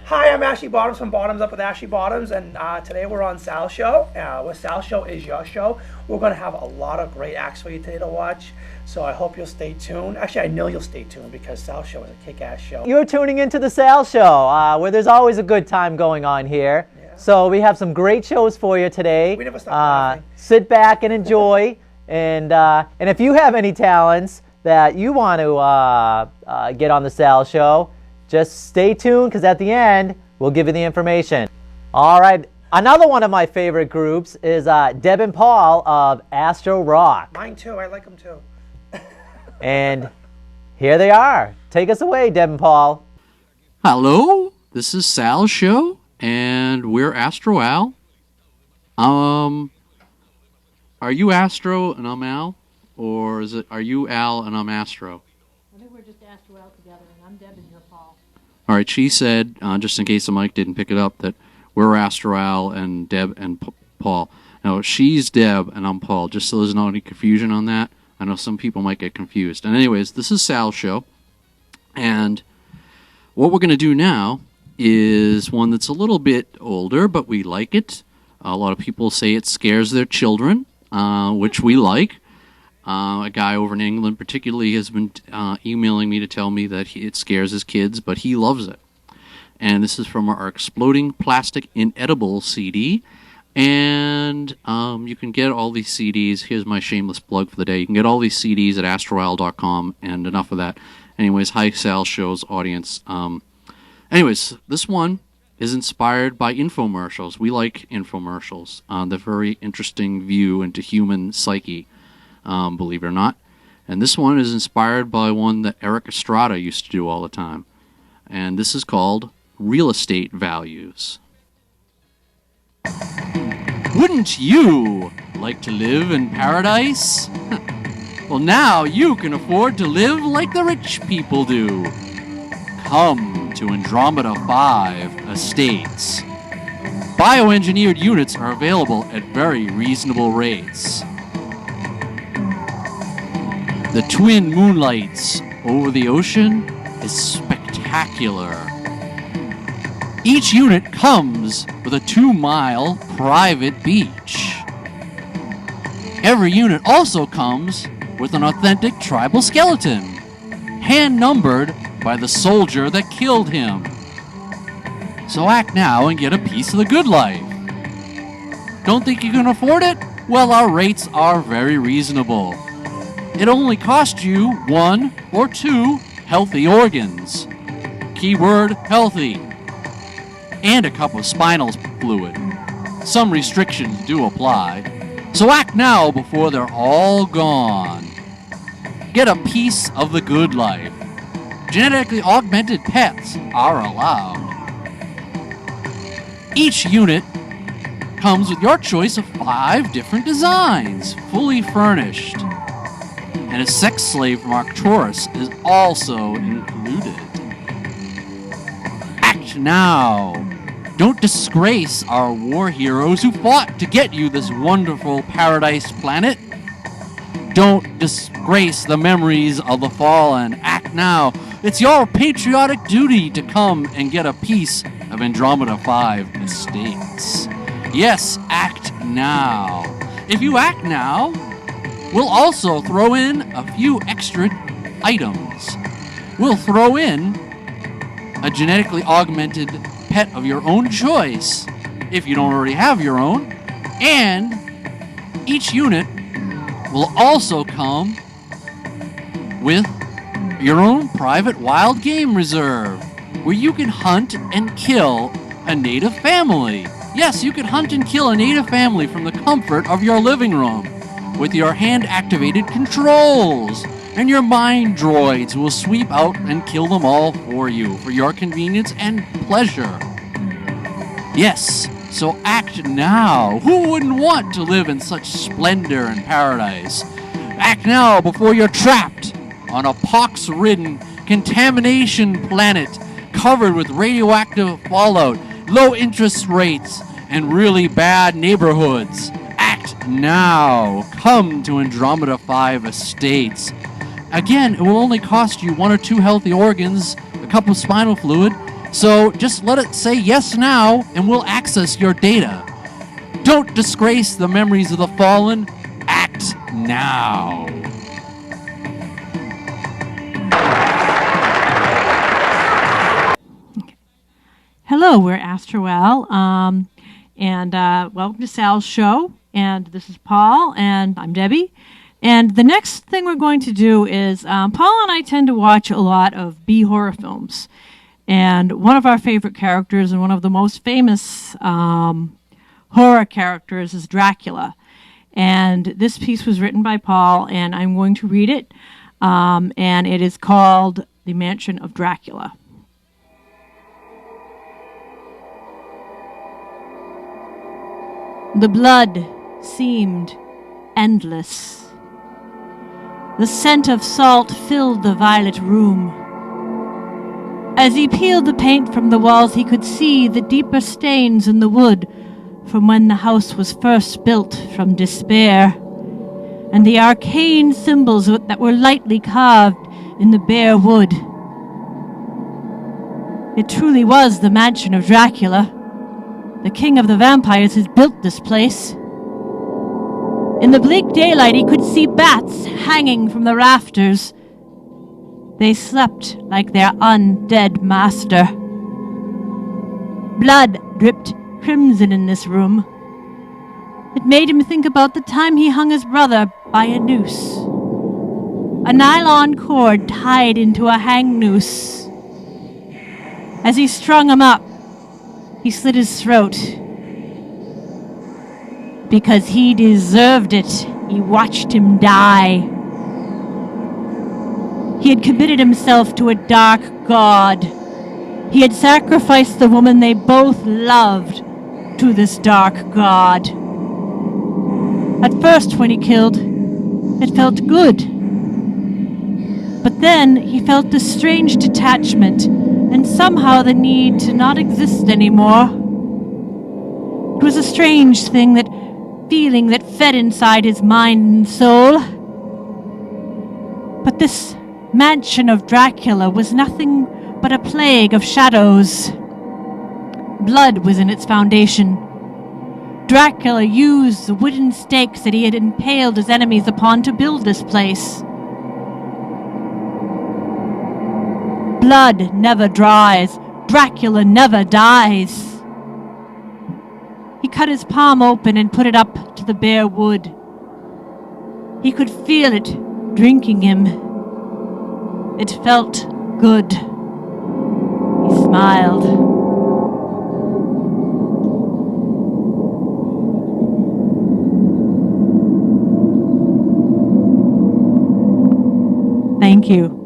Hi, I'm Ashy Bottoms from Bottoms Up with Ashy Bottoms, and today we're on Sal's show. What Sal's show is your show. We're going to have a lot of great acts for you today to watch, so I hope you'll stay tuned. Actually, I know you'll stay tuned because Sal's show is a kick-ass show. You're tuning into the Sal Show, where there's always a good time going on here. Yeah. So we have some great shows for you today. We never stop laughing. Sit back and enjoy, and if you have any talents that you want to get on the Sal Show, just stay tuned, because at the end, we'll give you the information. All right. Another one of my favorite groups is Deb and Paul of Astro Rock. Mine too. I like them too. And here they are. Take us away, Deb and Paul. Hello. This is Sal's show, and we're Astroal. Are you Astro and I'm Al? Or are you Al and I'm Astro? I think we're just Astroal together, and I'm Deb and you're Paul. All right, she said, just in case the mic didn't pick it up, that we're Astroal and Deb and Paul. No, she's Deb and I'm Paul, just so there's not any confusion on that. I know some people might get confused. And anyways, this is Sal's show, and what we're going to do now is one that's a little bit older, but we like it. A lot of people say it scares their children, which we like. A guy over in England particularly has been emailing me to tell me that it scares his kids, but he loves it. And this is from our Exploding Plastic Inedible CD. And you can get all these CDs. Here's my shameless plug for the day. You can get all these CDs at astroal.com, and enough of that. Anyways, hi, Sal Show's audience. Anyways, this one is inspired by infomercials. We like infomercials. They're a very interesting view into human psyche. Believe it or not. And this one is inspired by one that Eric Estrada used to do all the time. And this is called Real Estate Values. Wouldn't you like to live in paradise? Well, now you can afford to live like the rich people do. Come to Andromeda 5 Estates. Bioengineered units are available at very reasonable rates. The twin moonlights over the ocean is spectacular. Each unit comes with a 2-mile private beach. Every unit also comes with an authentic tribal skeleton, hand-numbered by the soldier that killed him. So act now and get a piece of the good life. Don't think you can afford it? Well, our rates are very reasonable. It only costs you 1 or 2 healthy organs. Keyword healthy. And a cup of spinal fluid. Some restrictions do apply. So act now before they're all gone. Get a piece of the good life. Genetically augmented pets are allowed. Each unit comes with your choice of 5 different designs, fully furnished. And a sex slave from Arcturus is also included. Act now. Don't disgrace our war heroes who fought to get you this wonderful paradise planet. Don't disgrace the memories of the fallen. Act now. It's your patriotic duty to come and get a piece of Andromeda 5 Estates. Yes, act now. If you act now, we'll also throw in a few extra items. We'll throw in a genetically augmented pet of your own choice, if you don't already have your own, and each unit will also come with your own private wild game reserve, where you can hunt and kill a native family. Yes, you can hunt and kill a native family from the comfort of your living room, with your hand-activated controls, and your mind droids will sweep out and kill them all for you, for your convenience and pleasure. Yes, so act now. Who wouldn't want to live in such splendor and paradise? Act now before you're trapped on a pox-ridden, contamination planet covered with radioactive fallout, low interest rates, and really bad neighborhoods. Act now. Come to Andromeda 5 Estates. Again, it will only cost you 1 or 2 healthy organs, a cup of spinal fluid, So just let it say yes now, and we'll access your data. Don't disgrace the memories of the fallen. Act now. Hello, we're Astroal, and welcome to Sal's show. And this is Paul, and I'm Debbie. And the next thing we're going to do is Paul and I tend to watch a lot of B horror films. And one of our favorite characters and one of the most famous horror characters is Dracula. And this piece was written by Paul, and I'm going to read it. And it is called The Mansion of Dracula. The blood seemed endless. The scent of salt filled the violet room. As he peeled the paint from the walls, he could see the deeper stains in the wood from when the house was first built from despair, and the arcane symbols that were lightly carved in the bare wood. It truly was the mansion of Dracula. The king of the vampires had built this place. In the bleak daylight, he could see bats hanging from the rafters. They slept like their undead master. Blood dripped crimson in this room. It made him think about the time he hung his brother by a noose. A nylon cord tied into a hang noose. As he strung him up, he slit his throat. Because he deserved it, he watched him die. He had committed himself to a dark god. He had sacrificed the woman they both loved to this dark god. At first, when he killed, it felt good. But then he felt this strange detachment and somehow the need to not exist anymore. It was a strange feeling that fed inside his mind and soul. But this mansion of Dracula was nothing but a plague of shadows. Blood was in its foundation. Dracula used the wooden stakes that he had impaled his enemies upon to build this place. Blood never dries. Dracula never dies. He cut his palm open and put it up to the bare wood. He could feel it drinking him. It felt good. He smiled. Thank you.